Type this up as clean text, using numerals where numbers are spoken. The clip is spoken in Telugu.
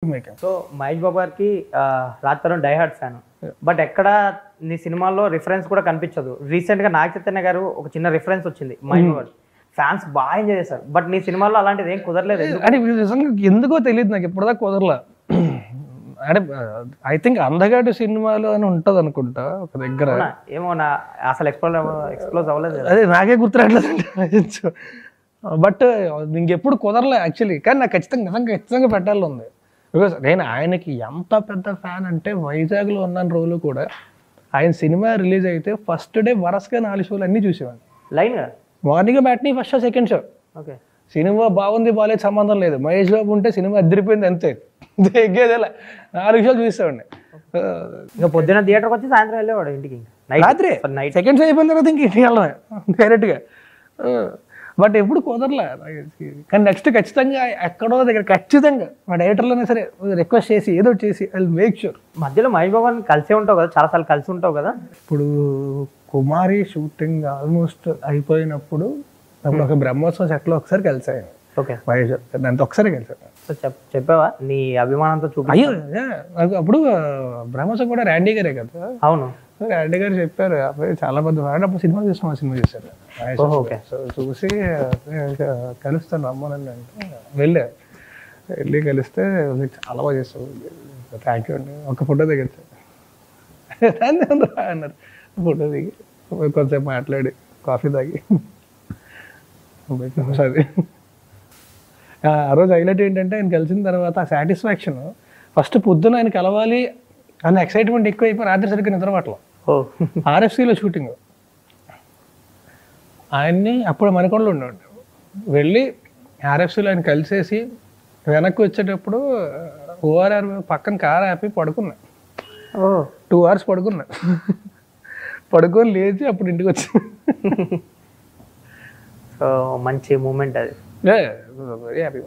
సో మహేష్ బాబు గారికి రాజ్ డై హార్ట్ ఫ్యాన్, బట్ ఎక్కడ నీ సినిమాల్లో రిఫరెన్స్ కూడా కనిపించదు. రీసెంట్ గా నాగ చైతన్య గారు ఒక చిన్న రిఫరెన్స్ వచ్చింది మహేష్ బాబు, ఫ్యాన్స్ బాగా ఎంజాయ్ చేశారు. బట్ నీ సినిమాలో అలాంటిది ఏం కుదరలేదు. అంటే నిజంగా ఎందుకో తెలియదు నాకు, ఇప్పటిదాకా కుదరలా. అంటే ఐ థింక్ అందగాడు సినిమాలో అని ఉంటది అనుకుంటా ఒక దగ్గర, ఏమో నా అసలు ఎక్స్ప్లోజ్ అవ్వలేదు. అదే నాకే గుర్తురావట్లేదు. బట్ ఇంకెప్పుడు కుదరలే యాక్చువల్లీ. కానీ నాకు ఖచ్చితంగా పెట్టాలి ఉంది. బికాస్ నేను ఆయనకి ఎంత పెద్ద ఫ్యాన్ అంటే, వైజాగ్లో ఉన్న రోజులు కూడా ఆయన సినిమా రిలీజ్ అయితే ఫస్ట్ డే వరసగా 4 షోలు అన్నీ చూసేవాడిని లైన్గా. మార్నింగ్ బ్యాట్ని first show second show. Okay, cinema బాగుంది బాగాలేదు సంబంధం లేదు, మహేష్ బాబు ఉంటే సినిమా అదిరిపోయింది అంతే, దిగ్గేదేలా 4 షోలు చూసేవాడిని. ఇంకా పొద్దున్న థియేటర్కి వచ్చి సాయంత్రం వెళ్ళేవాడు ఇంటికి. రాత్రి సెకండ్ షో అయిపోయిన తర్వాత ఇంక ఇంటికి వెళ్ళడమే డైరెక్ట్గా. బట్ ఎప్పుడు కుదరలే. కానీ నెక్స్ట్ ఖచ్చితంగా ఎక్కడో దగ్గర ఖచ్చితంగా మా డైరెక్టర్లోనే సరే రిక్వెస్ట్ చేసి ఏదో చేసి ఐ విల్ మేక్ ష్యూర్. మధ్యలో మహేష్ బాబు కలిసే ఉంటావు కదా, చాలాసార్లు కలిసి ఉంటావు కదా. ఇప్పుడు కుమారి షూటింగ్ ఆల్మోస్ట్ అయిపోయినప్పుడు అప్పుడు ఒక బ్రహ్మోత్సవం సెట్లో ఒకసారి కలిసాను. ఓకే, మహేష్ దాంతో ఒకసారి కలిసాను. సో చెప్పావా నీ అభిమానంతో చూపి? అయ్యో అప్పుడు బ్రహ్మోత్సవం కూడా ర్యాండీ గారే కదా. అవును, రెడ్డి గారు చెప్పారు అబ్బాయి చాలా పెద్ద ఫ్యాన్, అప్పుడు సినిమా చేశారు. సో చూసి కలుస్తాను రమ్మనండి అంటే వెళ్ళి కలిస్తే చాలా బాగా చేస్తావు, థ్యాంక్ యూ అండి, ఒక ఫోటో దిగారు అన్నారు. ఫోటో దిగి కొంచెంసేపు మాట్లాడి కాఫీ తాగి అది. ఆ రోజు హైలైట్ ఏంటంటే ఆయన కలిసిన తర్వాత ఆ సాటిస్ఫాక్షన్, ఫస్ట్ పొద్దున ఆయన కలవాలి అన్న ఎక్సైట్మెంట్ ఎక్కువ అయిపోయి రాత్రి సరిగ్గా నిద్రపట్ల. ఆర్ఎఫ్సీలో షూటింగ్ ఆయన్ని అప్పుడు మనకొండలో ఉన్నాడు. వెళ్ళి ఆర్ఎఫ్సీలో ఆయన కలిసేసి వెనక్కి వచ్చేటప్పుడు ఓఆర్ఆర్ పక్కన కార్ ఆపి పడుకున్నా. 2 hours పడుకున్నా. పడుకొని లేచి అప్పుడు ఇంటికి వచ్చి. సో మంచి మూమెంట్ అది, వెరీ హ్యాపీ.